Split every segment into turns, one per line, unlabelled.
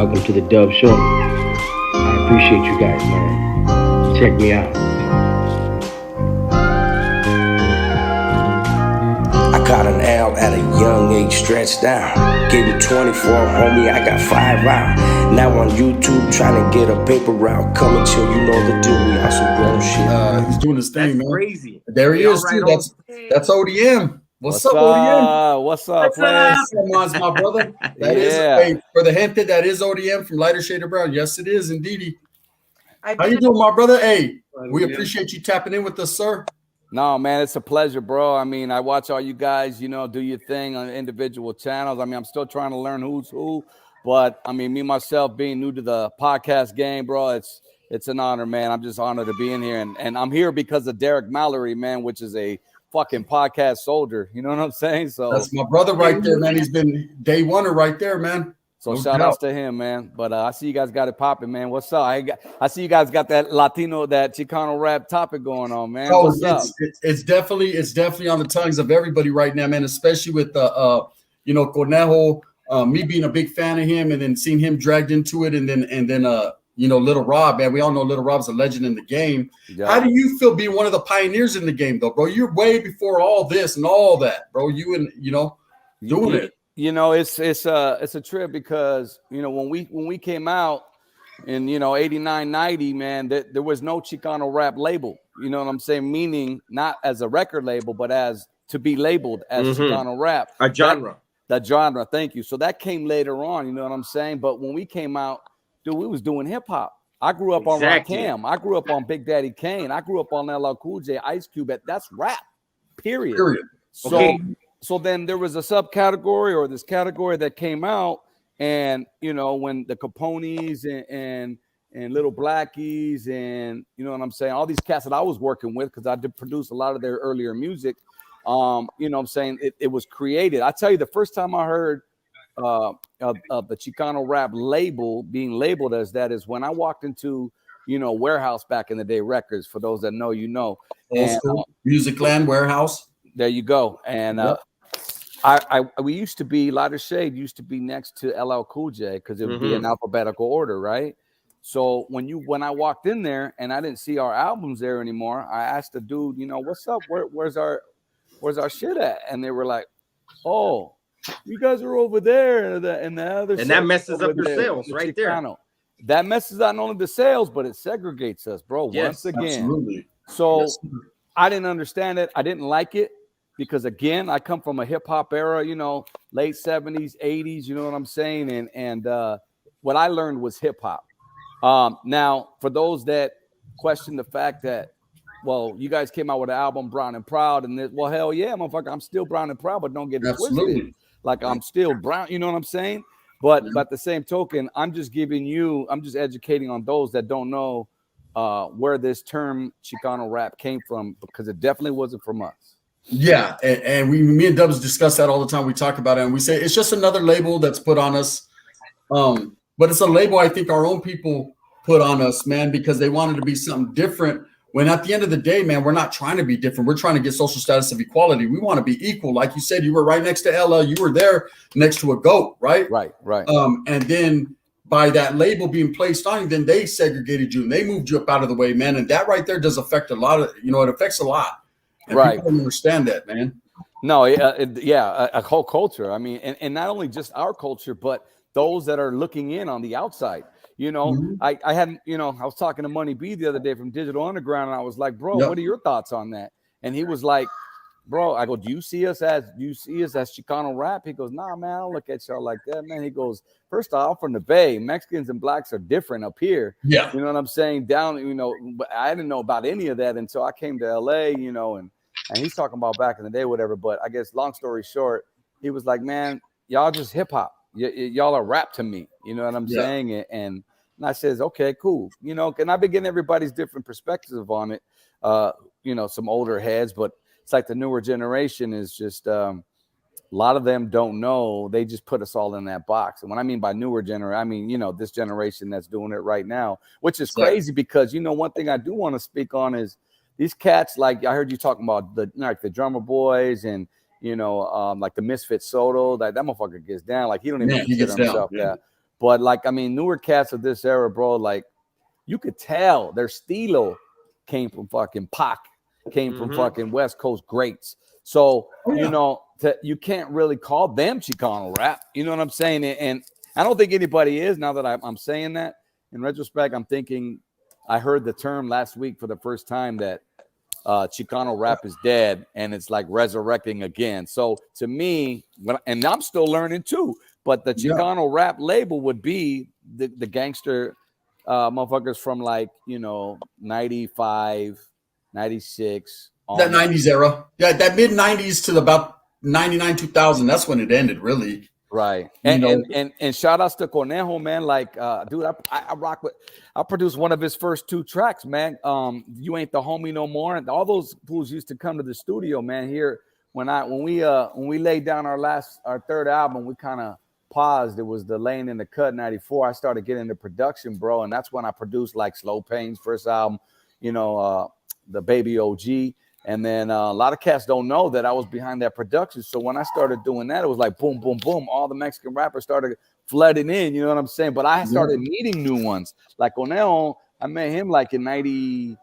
welcome to the Dub Show. I appreciate you guys, man. Check me out.
I caught an L at a young age, stretched out. Getting 24, homie, I got 5 out. Now on YouTube, trying to get a paper route. Coming till you know the deal, we on some grown shit.
He's doing his thing, man.
Crazy.
There he is, too. That's ODM. What's up, ODM?
What's up, players?
What's up, my brother? That is for the gente, that is ODM from Lighter Shade of Brown. Yes, it is, indeed. How you doing, my brother? Hey, we appreciate you tapping in with us, sir.
No, man, it's a pleasure, bro. I mean, I watch all you guys, do your thing on individual channels. I mean, I'm still trying to learn who's who, but I mean, me myself being new to the podcast game, bro, it's an honor, man. I'm just honored to be in here, and I'm here because of Derek Mallory, man, which is a fucking podcast soldier. You know what I'm saying? So
that's my brother right there, man. He's been day one right there, man.
So shout outs to him, man. But I see you guys got it popping, man. What's up? I see you guys got that Latino, that Chicano rap topic going on, man.
Oh,
What's up?
It's definitely on the tongues of everybody right now, man. Especially with Cornejo, me being a big fan of him, and then seeing him dragged into it, and then Little Rob, man. We all know Little Rob's a legend in the game. Yeah. How do you feel being one of the pioneers in the game, though, bro? You're way before all this and all that, bro. You and doing it.
It's a trip because when we came out in 89, 90, man, there was no Chicano rap label. You know what I'm saying? Meaning not as a record label, but as to be labeled as Chicano rap.
A genre.
That genre, thank you. So that came later on, you know what I'm saying? But when we came out, dude, we was doing hip hop. I grew up on Rakim. I grew up on Big Daddy Kane. I grew up on LL Cool J, Ice Cube. That's rap, period. So then there was a subcategory or this category that came out, and when the Capones and Little Blackies and what I'm saying, all these cats that I was working with, because I did produce a lot of their earlier music. What I'm saying, it was created. I tell you, the first time I heard of the Chicano rap label being labeled as that is when I walked into Warehouse back in the day, Records, for those that know,
and, Musicland Warehouse.
There you go. And we used to be, Lighter Shade used to be next to LL Cool J because it would be in alphabetical order, right? So when I walked in there and I didn't see our albums there anymore, I asked the dude, what's up? Where's our shit at? And they were like, oh, you guys are over there, and the other,
and that messes up your sales right there.
That messes not only the sales, but it segregates us, bro.
Yes,
once again.
Absolutely.
So I didn't understand it. I didn't like it because, again, I come from a hip hop era, late 70s, 80s. You know what I'm saying? And what I learned was hip hop. Now, for those that question the fact that, well, you guys came out with an album, Brown and Proud, and well, hell yeah, motherfucker, I'm still Brown and Proud, but don't get it twisted. Like, I'm still brown, you know what I'm saying? But by the same token, I'm just educating on those that don't know where this term Chicano rap came from, because it definitely wasn't from us.
Yeah, and me and Dubs discuss that all the time. We talk about it, and we say it's just another label that's put on us. But it's a label I think our own people put on us, man, because they wanted to be something different. When at the end of the day, man, we're not trying to be different. We're trying to get social status of equality. We want to be equal. Like you said, you were right next to LL. You were there next to a GOAT, right?
Right.
And then by that label being placed on you, then they segregated you and they moved you up out of the way, man. And that right there does affect a lot of, it affects a lot. And
right.
People don't understand that, man.
No, a whole culture. I mean, and not only just our culture, but those that are looking in on the outside. I had, I was talking to Money B the other day from Digital Underground, and I was like, bro, what are your thoughts on that? And he was like, bro, I go, do you see us as Chicano rap? He goes, nah, man, I don't look at y'all like that, man. He goes, first off, from the Bay, Mexicans and blacks are different up here.
Yeah.
You know what I'm saying? Down, but I didn't know about any of that until I came to LA, and he's talking about back in the day, whatever. But I guess long story short, he was like, man, y'all just hip hop. Y'all are rap to me. You know what I'm saying? And I says, okay, cool. And I've been getting everybody's different perspectives on it. Some older heads, but it's like the newer generation is just a lot of them don't know. They just put us all in that box. And when I mean by newer generation, I mean, this generation that's doing it right now, which is crazy because, one thing I do want to speak on is these cats, like I heard you talking about the Drummer Boys and, like the Misfit Soto, that motherfucker gets down. Like he don't even consider himself that. But like, I mean, newer cats of this era, bro, like you could tell their stilo came from fucking Pac, came from fucking West Coast greats. So, you know, you can't really call them Chicano rap. You know what I'm saying? And I don't think anybody is, now that I'm saying that. In retrospect, I'm thinking I heard the term last week for the first time that Chicano rap is dead and it's like resurrecting again. So to me, and I'm still learning too, but the Chicano rap label would be the gangster motherfuckers from like, you know, 95, 96.
That 90s era. Yeah, that mid 90s to about 99, 2000. That's when it ended, really.
Right. And shout outs to Conejo, man. Like, dude, I rock with, I produced one of his first 2 tracks, man. You Ain't the Homie No More. And all those fools used to come to the studio, man. Here, when we laid down our third album, we kind of paused. It was the Laying in the Cut 94. I started getting into production, bro. And that's when I produced like Slow Pain's first album, you know, the Baby OG. And then a lot of cats don't know that I was behind that production. So when I started doing that, it was like boom, boom, boom. All the Mexican rappers started flooding in. You know what I'm saying? But I started meeting new ones. Like Onel, I met him like in 90,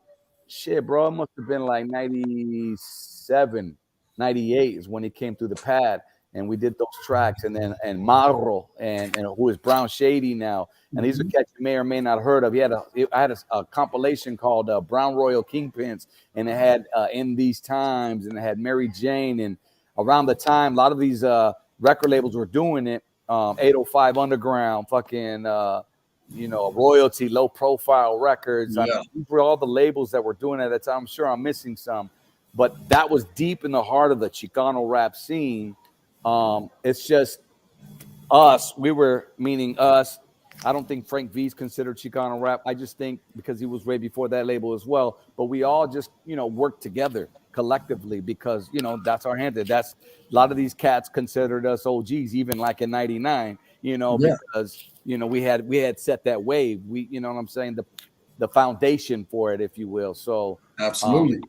shit, bro. It must have been like 97, 98 is when he came through the pad. And we did those tracks. And then Marro, and who is Brown Shady now. And these are cats you may or may not have heard of. I had a compilation called Brown Royal Kingpins, and it had In These Times, and it had Mary Jane. And around the time, a lot of these record labels were doing it. 805 Underground, fucking, you know, Royalty, Low Profile Records. I mean, these were all the labels that were doing it at that time. I'm sure I'm missing some. But that was deep in the heart of the Chicano rap scene. It's just us. We were, meaning us. I don't think Frank V's considered Chicano rap. I just think because he was way before that label as well. But we all just, you know, worked together collectively because, you know, that's our hand. That's a lot of these cats considered us OGs, even like in 99, you know, because, you know, we had set that wave. We, you know what I'm saying? The foundation for it, if you will. So
absolutely.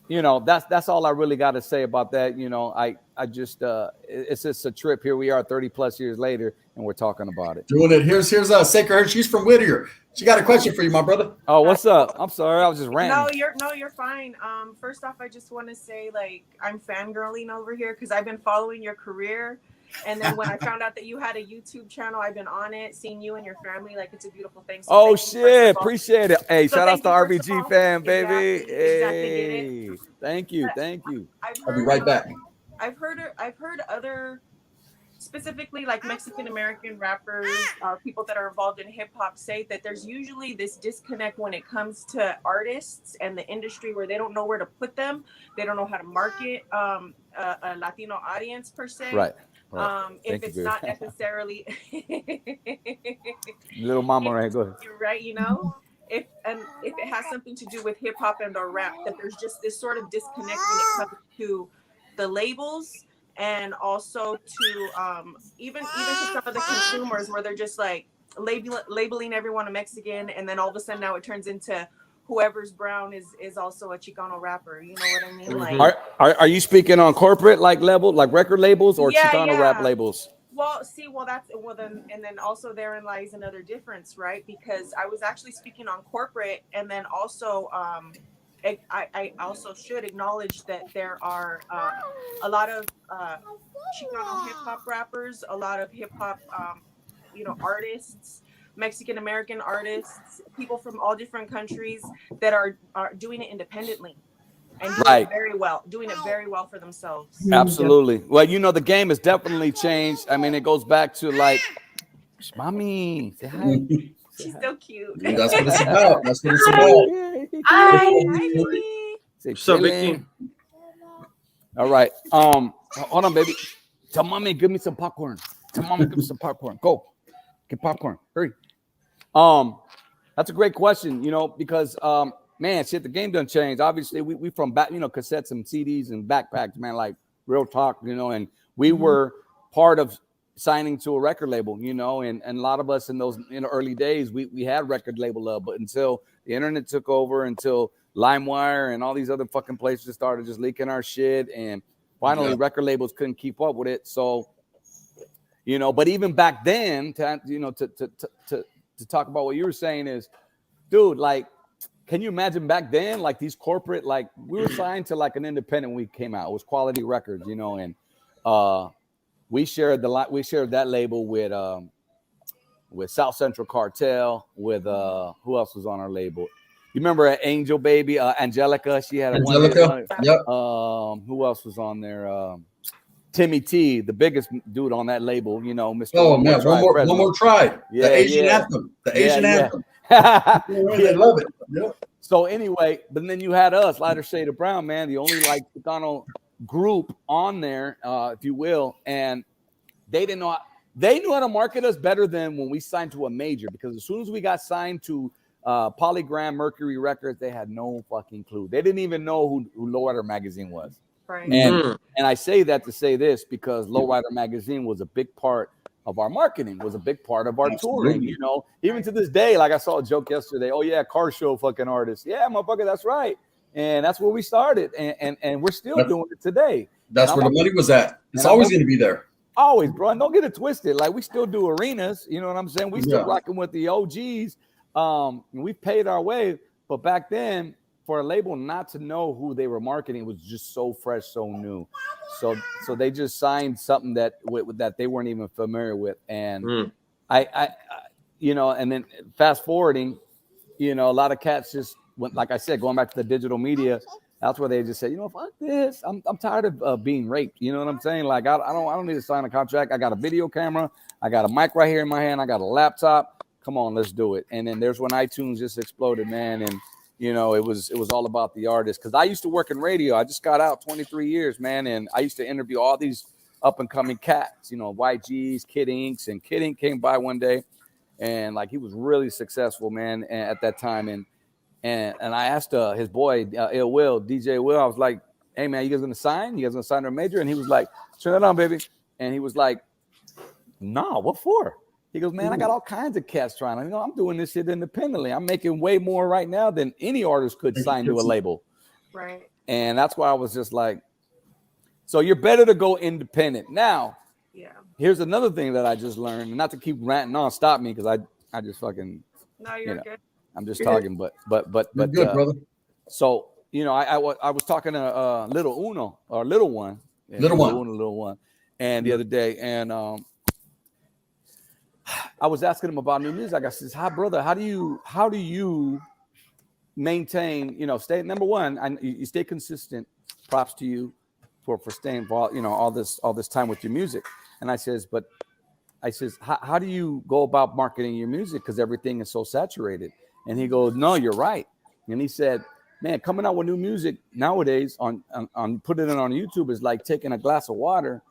You know, that's all I really got to say about that. You know, I just it's just a trip. Here we are 30 plus years later and we're talking about it.
Doing it. Here's Sacred. She's from Whittier. She got a question for you, my brother.
Oh, what's up? I'm sorry, I was just ranting.
You're fine. First off, I just want to say, like, I'm fangirling over here because I've been following your career. And then when I found out that you had a YouTube channel, I've been on it, seeing you and your family. Like, it's a beautiful thing. So
oh, shit. Appreciate it. Hey, so shout out to RBG fan, baby.
Exactly.
Hey, thank you.
I'll be right back.
I've heard other, specifically like Mexican American rappers, people that are involved in hip hop, say that there's usually this disconnect when it comes to artists and the industry where they don't know where to put them. They don't know how to market a Latino audience per se.
Right.
If it's not necessarily
little mama, right? Go ahead.
You're right. You know, if it has something to do with hip hop and or rap, that there's just this sort of disconnect when it comes to the labels and also to even to some of the consumers where they're just like labeling everyone a Mexican, and then all of a sudden now it turns into whoever's brown is also a Chicano rapper. You know what I mean? Like,
are you speaking on corporate like level, like record labels, or Chicano rap labels?
Well, then also therein lies another difference, right? Because I was actually speaking on corporate, and then also I also should acknowledge that there are a lot of Chicano hip hop rappers, a lot of hip hop artists, Mexican American artists, people from all different countries that are doing it independently and doing it very well for themselves.
Absolutely. Well, you know, the game has definitely changed. I mean, it goes back to like, mommy, say hi.
She's so cute.
That's what it's about.
Hi.
So Vicky. All right. Hold on, baby. Tell mommy, give me some popcorn. Go. Get popcorn. Hurry. That's a great question, you know, because man, shit, the game done changed. Obviously, we from back, you know, cassettes and CDs and backpacks, man, like real talk, you know, and we were part of signing to a record label, you know, and a lot of us in those early days, we had record label love, but until the internet took over, until LimeWire and all these other fucking places started just leaking our shit, and finally record labels couldn't keep up with it. So you know. But even back then, to talk about what you were saying is, dude, like, can you imagine back then, like these corporate, like we were signed to like an independent when we came out. It was Quality Records, you know, and we shared that label with South Central Cartel, with who else was on our label? You remember Angel Baby, Angelica? She had
Angelica. Yep.
Who else was on there? Timmy T, the biggest dude on that label, you know, Mr.
Oh man, one more try.
Yeah,
the Asian anthem. The Asian anthem. They love it. Yep.
So anyway, but then you had us, Lighter Shade of Brown, man, the only like Chicano group on there, if you will, and they didn't know. They knew how to market us better than when we signed to a major, because as soon as we got signed to Polygram, Mercury Records, they had no fucking clue. They didn't even know who Lowrider Magazine was.
Right.
And I say that to say this, because Lowrider Magazine was a big part of our marketing, was a big part of our touring, you know. Even to this day, like I saw a joke yesterday, oh yeah, car show fucking artist. Yeah, motherfucker, that's right. And that's where we started. And we're still doing it today.
That's where the money was at. It's always going to be there.
Always, bro. And don't get it twisted. Like, we still do arenas. You know what I'm saying? We still rocking with the OGs. And we paid our way. But back then, for a label not to know who they were marketing was just so fresh, so new. So they just signed something that they weren't even familiar with. And I you know, and then fast forwarding, you know, a lot of cats just went, like I said, going back to the digital media. That's where they just said, you know, fuck this. I'm tired of being raped. You know what I'm saying? Like, I don't need to sign a contract. I got a video camera. I got a mic right here in my hand. I got a laptop. Come on, let's do it. And then there's when iTunes just exploded, man. And, you know, it was all about the artist. Because I used to work in radio. I just got out 23 years, man. And I used to interview all these up-and-coming cats, you know, YGs, Kid Inks. And Kid Ink came by one day. And, like, he was really successful, man, at that time. And I asked his boy, Ill Will, DJ Will, I was like, hey, man, you guys going to sign? You guys going to sign to a major? And he was like, turn it on, baby. And he was like, nah, what for? He goes, man, I got all kinds of cats trying. You know, I'm doing this shit independently. I'm making way more right now than any artist could sign to a label.
Right.
And that's why I was just like, so you're better to go independent. Now, here's another thing that I just learned. And not to keep ranting on, stop me, because I just fucking,
no, you're good.
I'm just talking, but
good, brother.
So, you know, I was talking to little Uno, or little one, and the other day, and I was asking him about new music. I says, "Hi, brother, how do you maintain? You know, stay number one. You stay consistent. Props to you for staying, you know, all this time with your music." And I says, how do you go about marketing your music? Because everything is so saturated. And he goes, no, you're right. And he said, man, coming out with new music nowadays on putting it on YouTube is like taking a glass of water,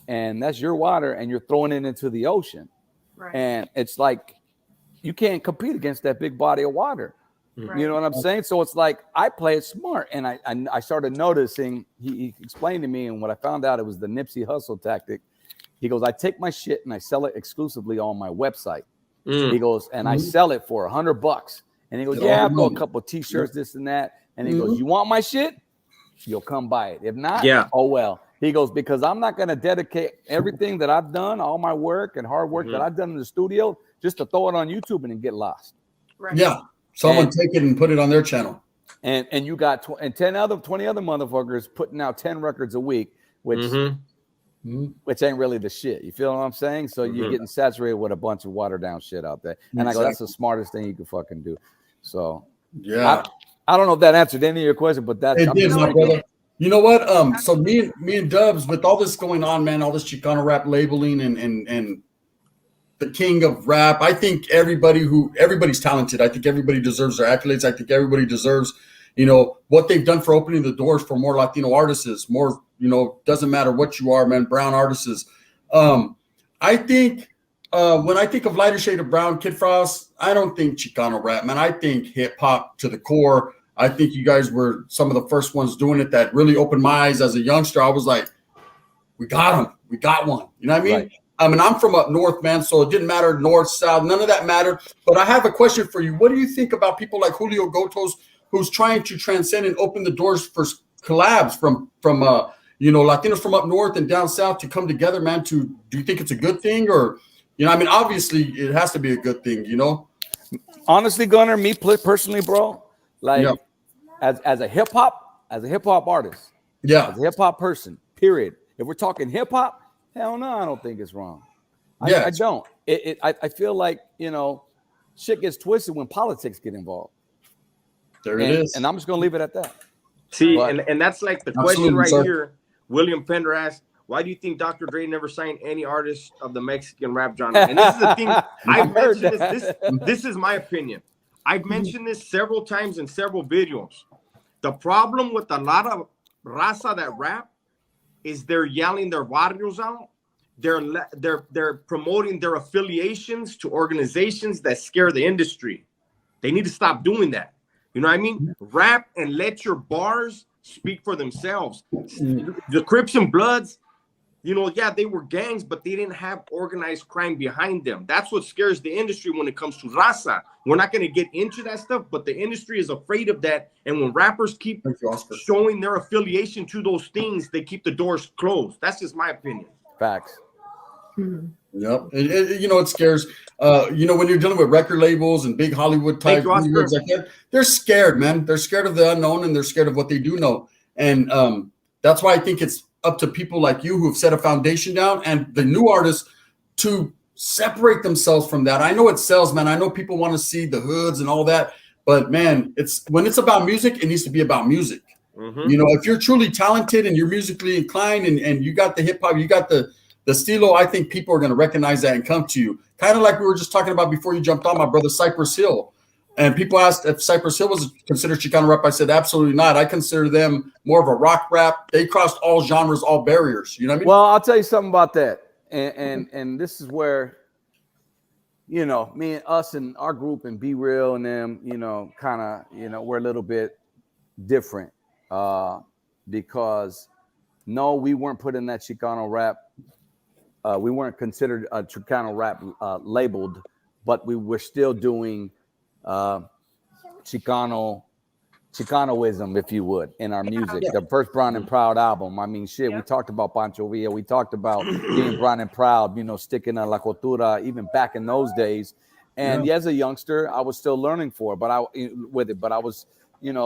and that's your water, and you're throwing it into the ocean. Right. And it's like you can't compete against that big body of water. Right. You know what I'm saying? So it's like I play it smart. And I started noticing, he explained to me, and what I found out, it was the Nipsey Hussle tactic. He goes, I take my shit and I sell it exclusively on my website. He goes, and I sell it for $100. And he goes, yeah, I'll throw a couple of t-shirts, this and that. And he goes, you want my shit? You'll come buy it. If not, oh well. He goes, because I'm not going to dedicate everything that I've done, all my work and hard work that I've done in the studio, just to throw it on YouTube and get lost.
Right. Yeah. Someone take it and put it on their channel.
And you got 20 other motherfuckers putting out 10 records a week, which ain't really the shit. You feel what I'm saying? So you're getting saturated with a bunch of watered down shit out there. And I go, that's the smartest thing you could fucking do. So I don't know if that answered any of your question, but that's
it did, my brother. You know what? So me and Dubs, with all this going on, man, all this Chicano rap labeling and the king of rap, I think everybody's talented. I think everybody deserves their accolades. I think everybody deserves, you know, what they've done for opening the doors for more Latino artists, more, you know, doesn't matter what you are, man, brown artists. I think when I think of Lighter Shade of Brown, Kid Frost, I don't think Chicano rap, man. I think hip hop to the core. I think you guys were some of the first ones doing it that really opened my eyes as a youngster. I was like, we got him. We got one. You know what I mean? Right. I mean, I'm from up north, man, so it didn't matter north, south, none of that mattered. But I have a question for you. What do you think about people like Julio Gotos, who's trying to transcend and open the doors for collabs from Latinos from up north and down south to come together, man? Do you think it's a good thing, or I mean, obviously it has to be a good thing,
Honestly, Gunner, me personally, bro, like
Yeah.
as a hip hop artist,
Yeah.
as a hip hop person, period. If we're talking hip hop, hell no, I don't think it's wrong.
Yeah.
I don't. I feel like, shit gets twisted when politics get involved.
There it is.
And I'm just gonna leave it at that.
See, and that's like the question right here. William Pender asked, why do you think Dr. Dre never signed any artist of the Mexican rap genre? And this is the thing. I've mentioned this is my opinion. I've mentioned this several times in several videos. The problem with a lot of raza that rap is they're yelling their barrios out. They're promoting their affiliations to organizations that scare the industry. They need to stop doing that. You know what I mean? Rap and let your bars speak for themselves. The Crips and Bloods, they were gangs, but they didn't have organized crime behind them. That's what scares the industry when it comes to raza. We're not going to get into that stuff, but the industry is afraid of that. And when rappers keep showing their affiliation to those things, they keep the doors closed. That's just my opinion.
Facts.
Yep. It scares. When you're dealing with record labels and big Hollywood type groups like that, they're scared, man. They're scared of the unknown and they're scared of what they do know. And that's why I think it's up to people like you who have set a foundation down and the new artists to separate themselves from that. I know it sells, man. I know people want to see the hoods and all that, but man, when it's about music, it needs to be about music. If you're truly talented and you're musically inclined and you got the hip hop, you got the stilo, I think people are going to recognize that and come to you. Kind of like we were just talking about before you jumped on, my brother Cypress Hill. And people asked if Cypress Hill was considered Chicano rap. I said, absolutely not. I consider them more of a rock rap. They crossed all genres, all barriers. You know what I mean?
Well, I'll tell you something about that. And this is where, me and us and our group and Be Real and them, kind of, we're a little bit different because no, we weren't put in that Chicano rap. We weren't considered a Chicano rap labeled, but we were still doing Chicanoism, if you would, in our music. The first Brown and Proud album. I mean, shit, we talked about Pancho Villa. We talked about being Brown and Proud, sticking a La Cultura, even back in those days. And as a youngster, I was still learning but I was,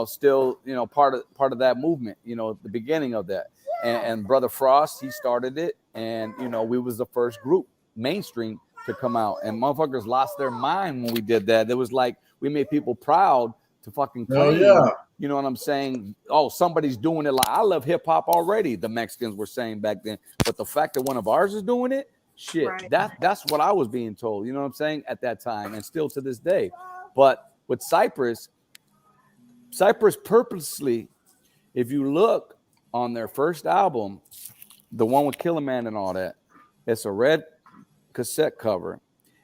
still, part of that movement, the beginning of that. And Brother Frost, he started it. And, we was the first group mainstream to come out. And motherfuckers lost their mind when we did that. It was like we made people proud to fucking claim. You know what I'm saying? Oh, somebody's doing it. Like I love hip hop already, the Mexicans were saying back then. But the fact that one of ours is doing it, shit, that's what I was being told. You know what I'm saying? At that time and still to this day. But with Cypress purposely, if you look on their first album, the one with Killer Man and all that, it's a red cassette cover.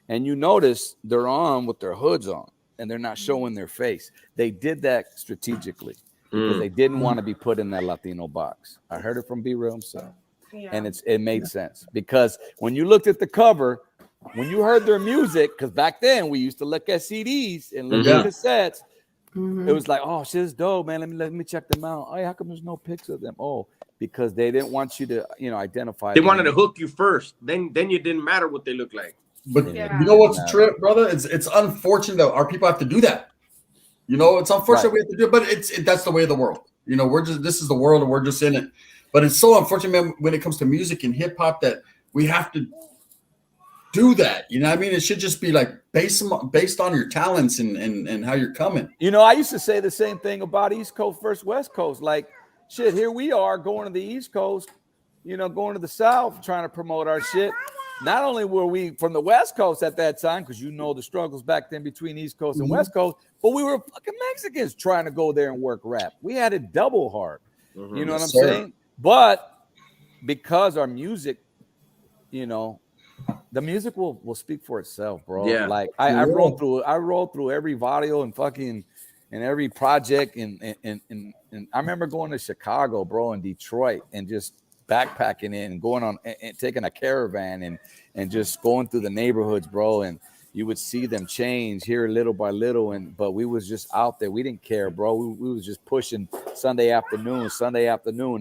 And you notice they're on with their hoods on and they're not showing their face. They did that strategically because they didn't want to be put in that Latino box. I heard it from B Real himself. And it made sense because when you looked at the cover, when you heard their music, because back then we used to look at CDs and look at cassettes, it was like, oh, shit is dope, man. Let me check them out. Oh, how come there's no pics of them? Oh, because they didn't want you to, identify.
They wanted to hook you first. Then you didn't matter what they look like.
But you know what's the trip, brother? It's unfortunate that our people have to do that. It's unfortunate we have to do it, but that's the way of the world. This is the world and we're just in it. But it's so unfortunate, man, when it comes to music and hip hop that we have to do that. You know what I mean? It should just be like based on your talents and how you're coming.
I used to say the same thing about East Coast versus West Coast. Like, shit, here we are going to the East Coast, going to the South, trying to promote our shit. Not only were we from the West Coast at that time, because the struggles back then between East Coast and West Coast, but we were fucking Mexicans trying to go there and work rap. We had it double hard. You know what I'm saying? But because our music, the music will speak for itself, bro. Yeah. Like I rolled through every video and fucking and every project and I remember going to Chicago, bro, and Detroit and just backpacking in and going on and taking a caravan and just going through the neighborhoods, bro, and you would see them change here little by little, but we was just out there. We didn't care, bro. We was just pushing Sunday afternoon,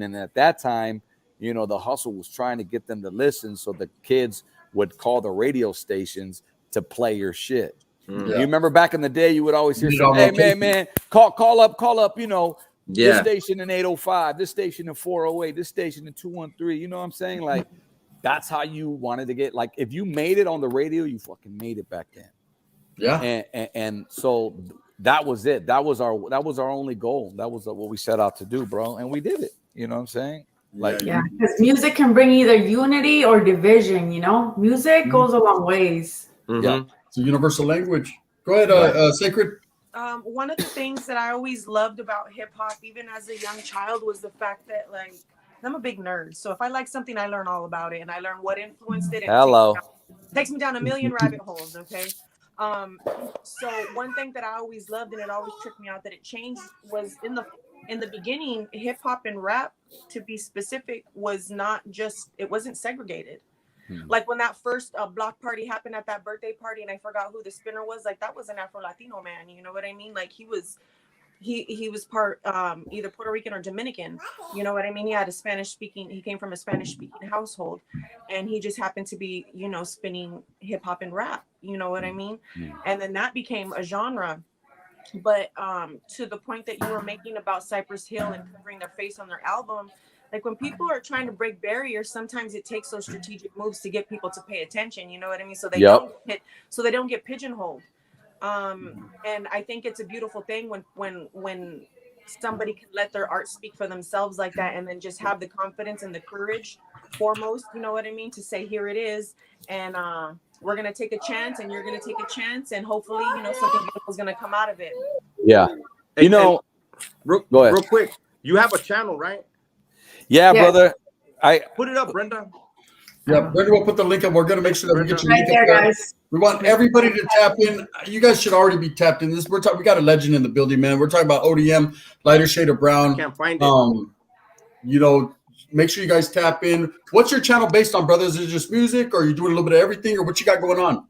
and at that time, you know, the hustle was trying to get them to listen, so the kids would call the radio stations to play your shit.
Yeah.
You remember back in the day, you would always hear
You
some,
know,
hey man, call up, you know, this
Yeah.
station in 805, this station in 408, this station in 213. You know what I'm saying? Like, that's how you wanted to get, like, if you made it on the radio, you fucking made it back then.
Yeah.
And so that was it. That was our only goal. That was what we set out to do, bro. And we did it. You know what I'm saying? Like,
yeah, because music can bring either unity or division, you know? Music goes a long ways.
yeah.
It's a universal language. Go ahead, Sacred.
One of the things that I always loved about hip hop, even as a young child, was the fact that, like, I'm a big nerd. So if I like something, I learn all about it, and I learn what influenced it. And takes me down a million rabbit holes. Okay. So one thing that I always loved, and it always tripped me out that it changed, was in the beginning, hip hop and rap, to be specific, was not just, it wasn't segregated. Like when that first block party happened at that birthday party, and I forgot who the spinner was, like that was an Afro-Latino man, you know what I mean? Like he was part either Puerto Rican or Dominican, you know what I mean? He had he came from a Spanish speaking household, and he just happened to be, you know, spinning hip hop and rap, you know what I mean? And then that became a genre. But to the point that you were making about Cypress Hill and covering their face on their album, like when people are trying to break barriers, sometimes it takes those strategic moves to get people to pay attention. You know what I mean? So they don't get pigeonholed. And I think it's a beautiful thing when somebody can let their art speak for themselves like that, and then just have the confidence and the courage foremost, you know what I mean, to say, here it is, and we're gonna take a chance, and you're gonna take a chance, and hopefully, you know, something beautiful is gonna come out of it.
Yeah. You know,
go ahead. Real quick, you have a channel, right?
Yeah, brother. I
put it up, Brenda.
Yeah, Brenda will put the link up. We're gonna make sure that we get you
right there, guys.
We want everybody to tap in. You guys should already be tapped in. We got a legend in the building, man. We're talking about ODM, lighter shade of brown.
Can't find it.
You know, make sure you guys tap in. What's your channel based on, brothers? Is it just music, or are you doing a little bit of everything, or what you got going on?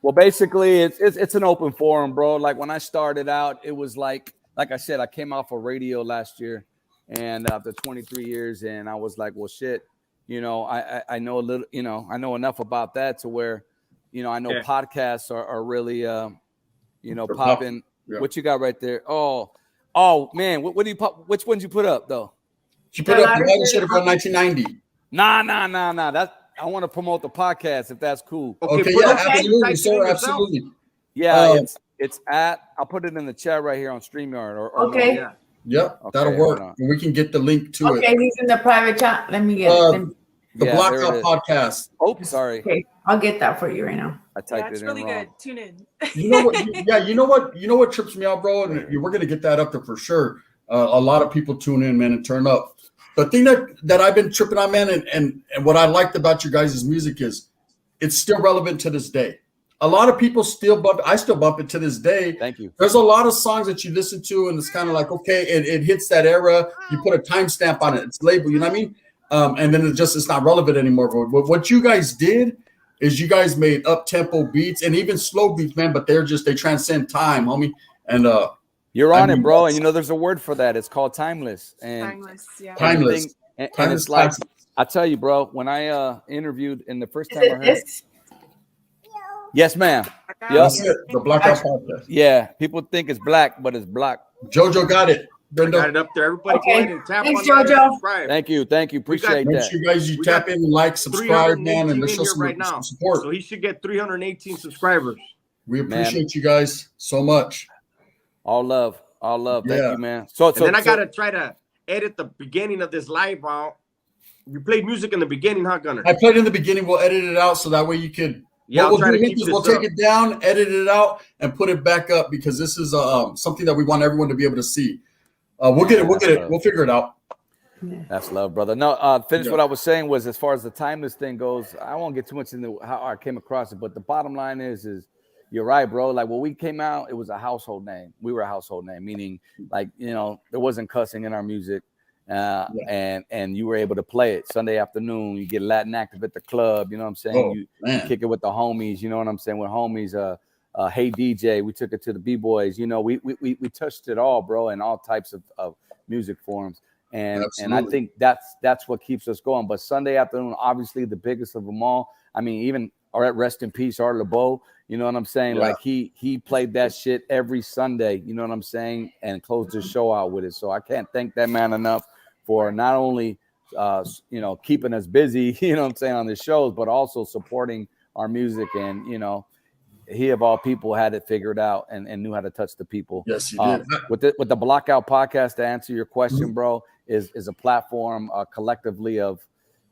Well, basically, it's an open forum, bro. Like when I started out, it was like I said, I came off of radio last year, and after 23 years, and I was like, well, shit, you know, I know a little, you know, I know enough about that to where, you know, I know podcasts are really, you know, popping. Yeah. What you got right there? Oh, man, what do you pop? Which ones you put up though?
You put up the lighter shade of brown 1990.
Nah. That's, I want to promote the podcast if that's cool.
Okay, yeah, absolutely, sir, absolutely.
Yeah, it's at. I'll put it in the chat right here on StreamYard. Or
okay.
No.
Yep, okay, that'll work. And we can get the link to it.
Okay, he's in the private chat. Let me get it.
The Blackout Podcast.
Oh, sorry.
Okay, I'll get that for you right now.
I typed it in
really
wrong.
Good. Tune in.
You know what? You know what trips me out, bro? And we're gonna get that up there for sure. A lot of people tune in, man, and turn up. The thing that I've been tripping on, man, and what I liked about your guys' music is it's still relevant to this day. A lot of people still bump. I still bump it to this day.
Thank you.
There's a lot of songs that you listen to, and it's kind of like, okay, it hits that era. You put a timestamp on it. It's labeled. You know what I mean? And then it's not relevant anymore. But what you guys did is you guys made up tempo beats and even slow beats, man. But they transcend time, homie. And
you're on it, bro. And you know, there's a word for that. It's called timeless. And
timeless, yeah.
Timeless.
And it's like, I tell you, bro, when I interviewed in the first time I heard it. Yes, ma'am.
Yep. That's it. The Blackout Podcast.
Yeah, people think it's black, but it's black.
Jojo got it. Brenda.
Got it up there. Everybody go ahead and tap
Thanks,
on
Jojo.
subscribe.
Thank you. Appreciate that.
Make sure you guys tap in, like, subscribe, man, and show some support.
So he should get 318 subscribers.
We appreciate you guys so much.
All love. Thank you, man.
I gotta try to edit the beginning of this live out. You played music in the beginning, huh, Gunner?
I played in the beginning. We'll edit it out so that way you could.
Yeah,
we'll take it down, edit it out, and put it back up because this is something that we want everyone to be able to see. We'll get it. We'll figure it out.
That's love, brother. No, finish what I was saying was as far as the timeless thing goes, I won't get too much into how I came across it, but the bottom line is you're right, bro. Like when we came out, it was a household name. We were a household name, meaning like, you know, there wasn't cussing in our music. And you were able to play it Sunday afternoon. You get Latin active at the club, you know what I'm saying? You kick it with the homies, you know what I'm saying? With homies, Hey DJ, we took it to the B-boys, you know, we touched it all, bro, in all types of music forms. And I think that's what keeps us going. But Sunday afternoon, obviously the biggest of them all. I mean, even rest in peace, Art LeBeau. You know what I'm saying? Like he played that shit every Sunday. You know what I'm saying? And closed his show out with it. So I can't thank that man enough for not only keeping us busy, you know what I'm saying, on the shows, but also supporting our music. And he of all people had it figured out and knew how to touch the people.
Yes, he did.
With the Blockout podcast, to answer your question, bro, is a platform collectively of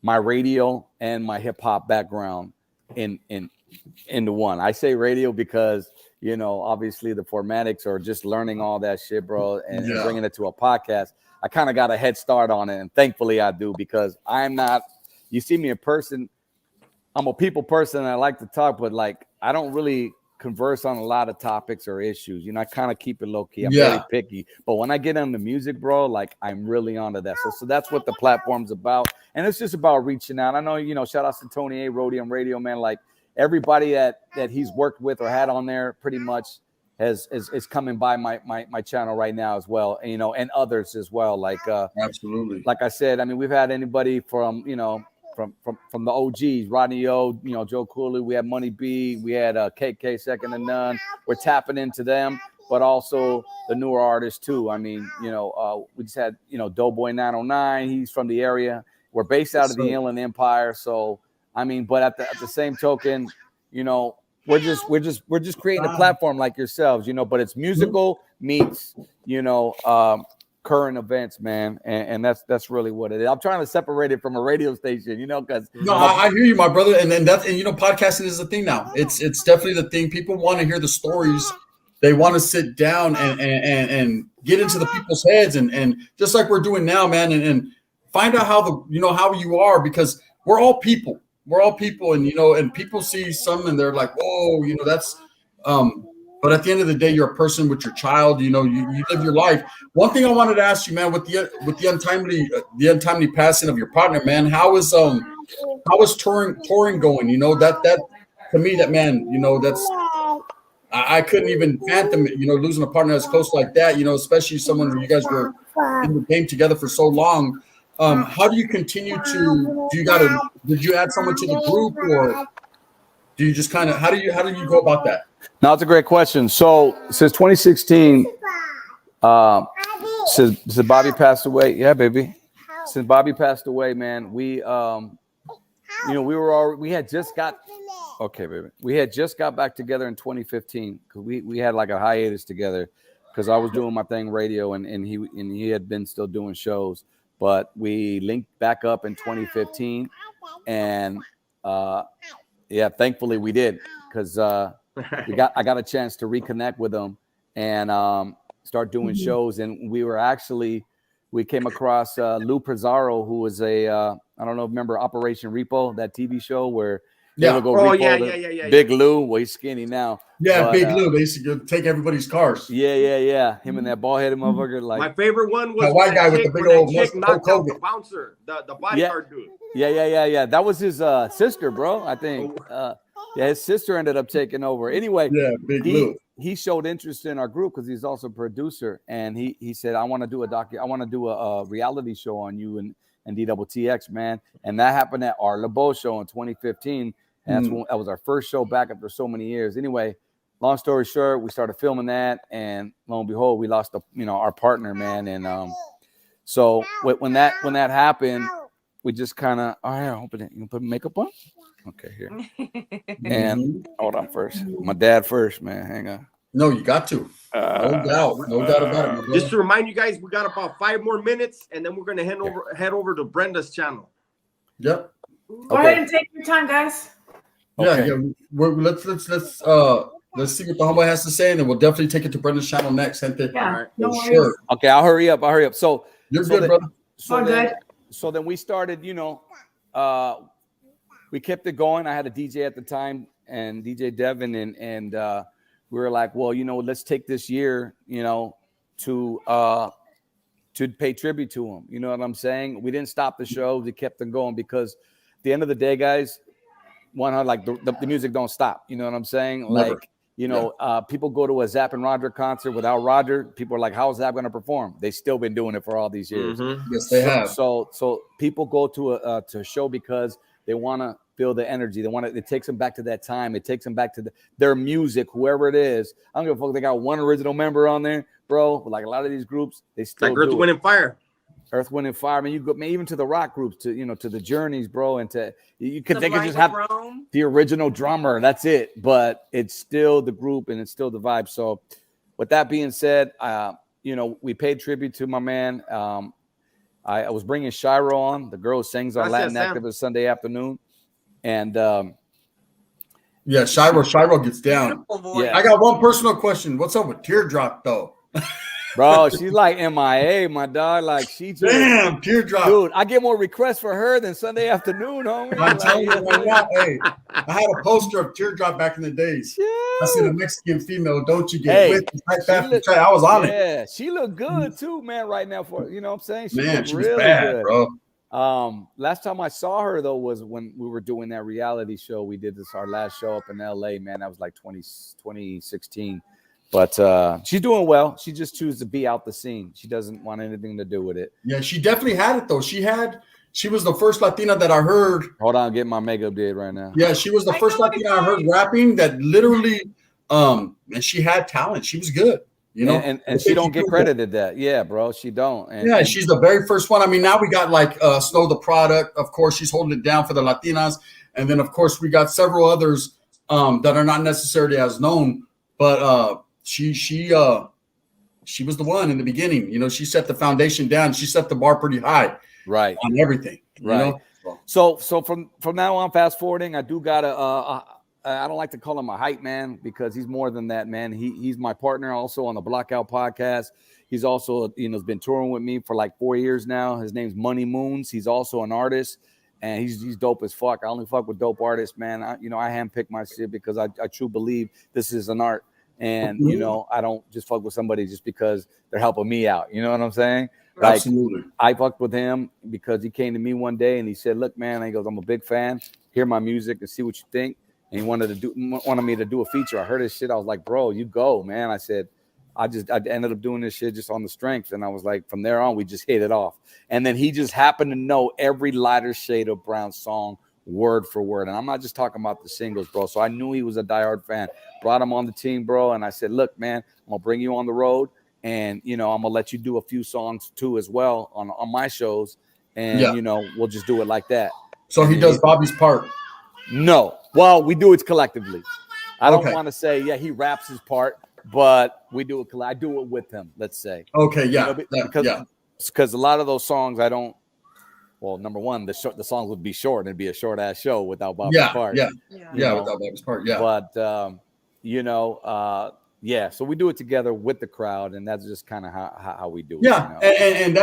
my radio and my hip hop background into one. I say radio because obviously the formatics or just learning all that shit, bro, and bringing it to a podcast. I kind of got a head start on it, and thankfully I do, because I'm not. You see me in person. I'm a people person, and I like to talk, but like I don't really converse on a lot of topics or issues. I kind of keep it low key. I'm very picky, but when I get into music, bro, like I'm really onto that. So that's what the platform's about, and it's just about reaching out. I know, shout out to Tony A, Rhodium Radio, man. Like everybody that he's worked with or had on there, pretty much is coming by my channel right now as well, and others as well. Like
absolutely,
like I said, I mean, we've had anybody from from the OGs, Rodney O, Joe Cooley. We had Money B, we had KK Second to None. We're tapping into them, but also the newer artists too. I mean, we just had Doughboy 909. He's from the area. We're based out of the Inland Empire, so I mean, but at the same token, we're just creating a platform like yourselves, but it's musical meets current events, man, and that's really what it is. I'm trying to separate it from a radio station, because
I hear you, my brother, and podcasting is the thing now. It's definitely the thing. People want to hear the stories. They want to sit down and get into the people's heads, and just like we're doing now, man, and find out how how you are, because we're all people. We're all people, and and people see some and they're like, whoa, that's but at the end of the day, you're a person with your child. You live your life. One thing I wanted to ask you, man, with the untimely passing of your partner, man, how is touring going? That to me, that man, that's I couldn't even fathom losing a partner as close like that. Especially someone who you guys were in the game together for so long. How do you continue to? Did you add someone to the group, or do you just kind of how do you go about that?
No, it's a great question. So since 2016, since Bobby passed away, yeah, baby. Since Bobby passed away, man, we had just got back together in 2015 because we had like a hiatus together because I was doing my thing radio and he had been still doing shows, but we linked back up in 2015 and thankfully we did because I got a chance to reconnect with him and start doing shows. And we came across Lou Pizarro, who was I don't know, remember Operation Repo, that TV show where they would go repo Big Lou. Well, he's skinny now.
Yeah, Big Lou. They used to take everybody's cars.
Yeah. Him and that bald-headed motherfucker. Like
my favorite one was
the white guy with the big old
chick knocked out the bouncer, the bodyguard dude.
Yeah. That was his sister, bro. I think. His sister ended up taking over. Anyway,
Big Lou.
He showed interest in our group because he's also a producer, and he said, "I want to do a reality show on you and DWTX, man." And that happened at our LeBeau show in 2015. And that was our first show back after so many years. Anyway, long story short, we started filming that, and lo and behold, we lost our partner, man. And so when that happened, we just kind of, all right, open it. You can put makeup on. Okay, here. And hold on first. My dad first, man. Hang on.
No, you got to. No doubt about it.
Just to remind you guys, we got about 5 more minutes, and then we're gonna head over to Brenda's channel.
Yep.
Go ahead and take your time, guys.
Okay. Yeah. Let's see what the homeboy has to say, and then we'll definitely take it to Brenda's channel next. Gente.
Yeah.
Right. No sure.
Okay, I'll hurry up. So
you're good, brother.
So then we started, we kept it going. I had a DJ at the time, and DJ Devin, and we were like, well, let's take this year, to pay tribute to him. You know what I'm saying? We didn't stop the show. We kept them going because at the end of the day, guys, the music don't stop. You know what I'm saying?
Never.
Like You know, people go to a Zapp and Roger concert without Roger. People are like, "How is Zapp going to perform?" They still been doing it for all these years.
Yes, they have.
So people go to a show because they want to feel the energy. They want to. It takes them back to that time. It takes them back to their music, whoever it is. I don't give a fuck. They got one original member on there, bro. But like a lot of these groups, they still
like Earth, Wind, and Fire.
Earth, Wind, and Fire. I mean, you go even to the rock groups, to the Journeys, bro, and they could just have the original drummer. That's it. But it's still the group and it's still the vibe. So, with that being said, we paid tribute to my man. I was bringing Shiro on, the girl who sings on Latin Activist Sunday afternoon, and
Shiro gets down.
Yeah.
I got one personal question. What's up with Teardrop though?
Bro, she's like MIA, my dog. Like she just
damn Teardrop,
dude. I get more requests for her than Sunday afternoon, homie.
I'm telling you right now. Hey, I had a poster of Teardrop back in the days. Yeah. I see the Mexican female. Don't you get with? I was on it.
Yeah, she looked good too, man. Right now, for you know what I'm saying. She
man, she was
really
bad,
good.
bro.
Last time I saw her though was when we were doing that reality show. We did our last show up in LA, man. That was like 2016. But she's doing well. She just chooses to be out the scene. She doesn't want anything to do with it.
Yeah, she definitely had it though. She was the first Latina that I heard.
Hold on, get my mega update right now.
Yeah, she was the first Latina I heard rapping that literally and she had talent. She was good. You know,
and she don't get credited that. Yeah, bro, she don't. And
she's the very first one. I mean, now we got like Snow the Product. Of course, she's holding it down for the Latinas, and then of course we got several others that are not necessarily as known, but she was the one in the beginning. You know, she set the foundation down. She set the bar pretty high,
right,
on everything.
Right.
You know?
So from now on, fast forwarding, I do got I don't like to call him a hype man because he's more than that, man. He's my partner also on the Blockout podcast. He's also, has been touring with me for like 4 years now. His name's Money Moons. He's also an artist, and he's dope as fuck. I only fuck with dope artists, man. I handpick my shit because I truly believe this is an art. And, I don't just fuck with somebody just because they're helping me out. You know what I'm saying? Like,
absolutely.
I fucked with him because he came to me one day and he said, look, man, he goes, I'm a big fan. Hear my music and see what you think. And he wanted me to do a feature. I heard his shit. I was like, bro, you go, man. I said, I ended up doing this shit just on the strength. And I was like, from there on, we just hit it off. And then he just happened to know every Lighter Shade of Brown song word for word. And I'm not just talking about the singles, bro. So I knew he was a diehard fan. Brought him on the team, bro. And I said, look, man, I'm going to bring you on the road. And, I'm going to let you do a few songs too as well on my shows. And, we'll just do it like that.
So he does Bobby's part?
No. Well, we do it collectively. I don't want to say, he raps his part, but we do it. I do it with him, let's say.
Okay, yeah.
Because a lot of those songs I don't. Well, number one, the songs would be short. It'd be a short ass show without Bobby's part.
Yeah, without Bobby's part. Yeah.
But so we do it together with the crowd, and that's just kind of how we do it.
Yeah, and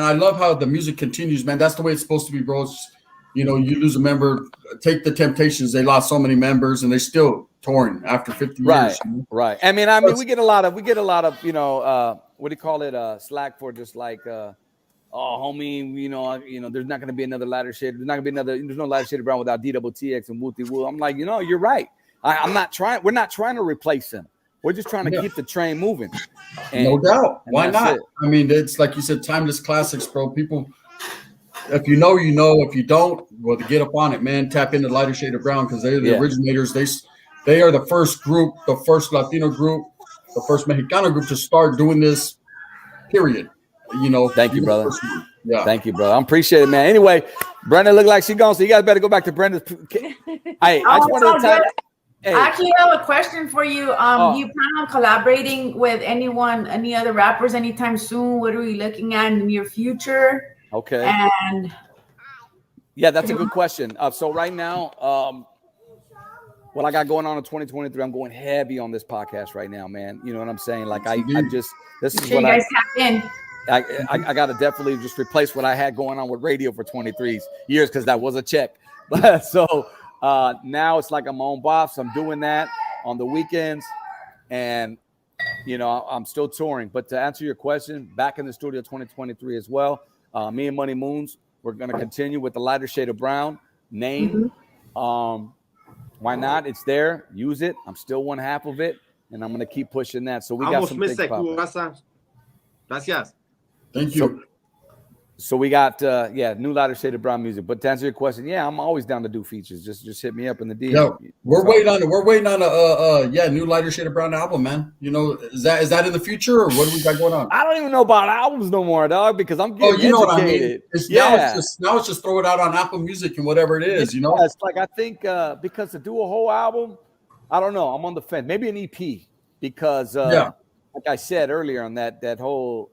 I love how the music continues, man. That's the way it's supposed to be, bro. You lose a member. Take the Temptations. They lost so many members, and they're still touring after 50 years.
Right. I mean, we get a lot of what do you call it? Slack for just like. Oh, homie, there's not going to be another Lighter Shade. There's no Lighter Shade Brown without DTX and Wooty Woo. I'm like, you're right. We're not trying to replace him. We're just trying to keep the train moving.
No doubt. Why not? I mean, it's like you said, timeless classics, bro. People, if you know, if you don't, well, get up on it, man. Tap into Lighter Shade of Brown because they're the originators. They are the first group, the first Latino group, the first Mexicano group to start doing this, period.
Thank you, brother. Yeah, thank you, brother. I appreciate it, man. Anyway, Brenda looked like she's gone, so you guys better go back to Brenda's. I just wanted to tell you.
Hey. I actually have a question for you. Do you plan on collaborating with any other rappers anytime soon? What are we looking at in the near future?
Okay.
And
yeah, that's a good question. So right now, what I got going on in 2023, I'm going heavy on this podcast right now, man. You know what I'm saying? Like this is what
you guys tap in.
I got to definitely just replace what I had going on with radio for 23 years because that was a check. But so now it's like I'm my own boss. I'm doing that on the weekends, and I'm still touring. But to answer your question, back in the studio 2023 as well. Me and Money Moons, we're going to continue with the Lighter Shade of Brown name. Why not? It's there. Use it. I'm still one half of it, and I'm gonna keep pushing that. So we got some things popping.
Gracias.
Thank you.
So we got new lighter shaded brown music. But to answer your question, yeah, I'm always down to do features. Just hit me up in the DM.
Yeah, we're waiting on a new lighter shade of brown album, man. You know, is that in the future, or what do we got going on?
I don't even know about albums no more, dog, because I'm getting
you know
educated.
What I mean? Now it's just throw it out on Apple Music and whatever it is, you know.
It's like I think because to do a whole album, I don't know. I'm on the fence. Maybe an EP because like I said earlier on that whole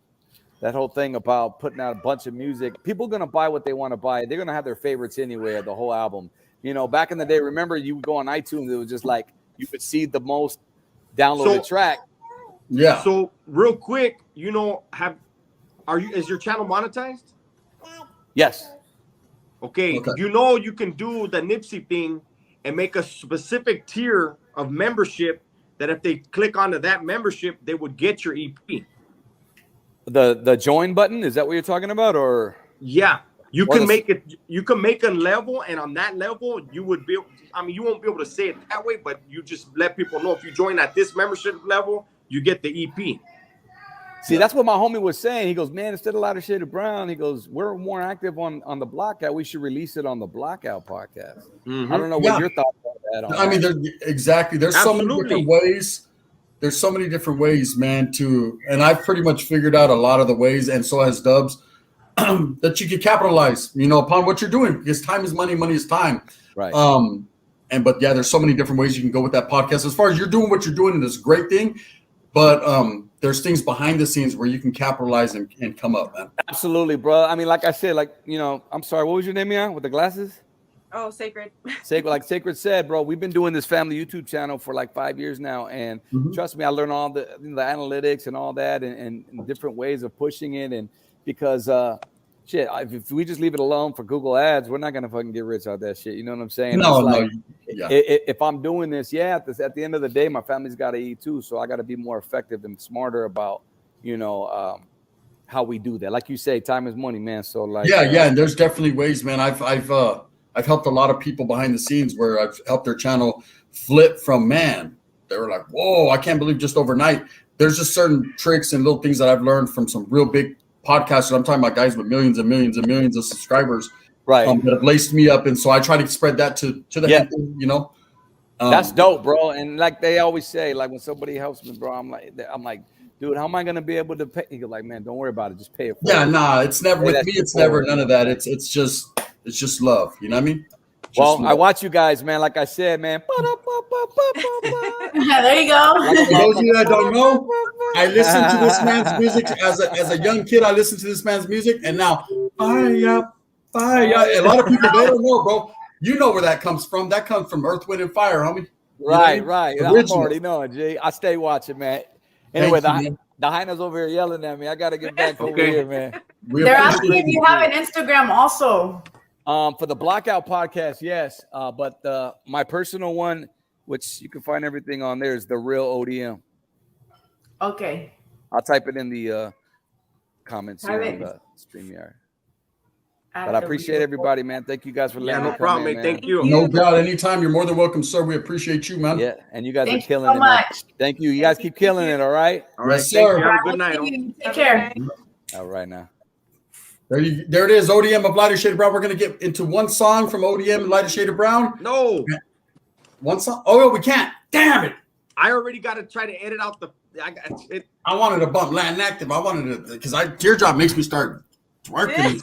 thing about putting out a bunch of music, people are going to buy what they want to buy. They're going to have their favorites anyway of the whole album. You know, back in the day, remember you would go on iTunes, it was just like you could see the most downloaded track.
Yeah.
So real quick, you know, is your channel monetized?
Yes.
Okay. You know, you can do the Nipsey thing and make a specific tier of membership that if they click onto that membership, they would get your EP.
The join button, is that what you're talking about? Or
yeah, you can make it, you can make a level, and on that level you would be, I mean, you won't be able to say it that way, but you just let people know if you join at this membership level, you get the EP.
See, that's what my homie was saying. He goes, man, instead of lighter shade of brown, he goes, we're more active on the Blackout. We should release it on the Blackout podcast. I don't know what your thoughts are on that.
I mean, there's so many different ways. There's so many different ways, man, and I've pretty much figured out a lot of the ways, and so has Dubs, that you can capitalize, you know, upon what you're doing, because time is money, money is time.
Right.
But yeah, there's so many different ways you can go with that podcast. As far as you're doing what you're doing, it's a great thing, but there's things behind the scenes where you can capitalize and come up, man.
Absolutely, bro. I mean, like I said, like, you know, I'm sorry, what was your name, with the glasses?
Oh, Sacred.
Like Sacred said, bro, we've been doing this family YouTube channel for like 5 years now. And trust me, I learned all the analytics and all that and different ways of pushing it. And because if we just leave it alone for Google ads, we're not going to fucking get rich out that shit. You know what I'm saying? If I'm doing this, at the end of the day, my family's got to eat too. So I got to be more effective and smarter about, you know, how we do that. Like you say, time is money, man. So like,
and there's definitely ways, man. I've helped a lot of people behind the scenes where I've helped their channel flip from, man, they were like, whoa, I can't believe just overnight. There's just certain tricks and little things that I've learned from some real big podcasters. I'm talking about guys with millions and millions and millions of subscribers,
right?
That have laced me up. And so I try to spread that to the head, you know.
That's dope, bro. And like they always say, like when somebody helps me, bro, I'm like, dude, how am I going to be able to pay? You're like, man, don't worry about it. Just pay it forward.
It's never with me. It's never none of that. It's just love. You know what I mean?
I watch you guys, man. Like I said, man.
There you go.
For those of you that don't know, I listened to this man's music as a young kid. I listened to this man's music, and now, fire. A lot of people, they don't know, bro. You know where that comes from. That comes from Earth, Wind, and Fire, homie.
Right. I'm already knowing, G. I stay watching, man. Anyway, the hyenas over here yelling at me. I got to get back over here, man.
They're asking if you have an Instagram also.
For the Blackout podcast, yes. But my personal one, which you can find everything on there, is The Real ODM.
Okay.
I'll type it in the comments here on the StreamYard. But I appreciate everybody, man. Thank you guys for letting me come
problem,
in, man.
Thank you.
No doubt. Anytime. You're more than welcome, sir. We appreciate you, man.
Yeah, and you guys are killing it, man. Thank you. You guys keep killing it, all right?
All right,
yes, sir.
Have a good night.
Take care.
All right, now.
There it is, ODM of Lighter Shade of Brown. We're going to get into one song from ODM and Lighter Shade of Brown.
No.
One song? Oh, we can't. Damn it.
I already got to try to edit out
I wanted to bump Latin Active. I wanted to, because Teardrop makes me start twerking.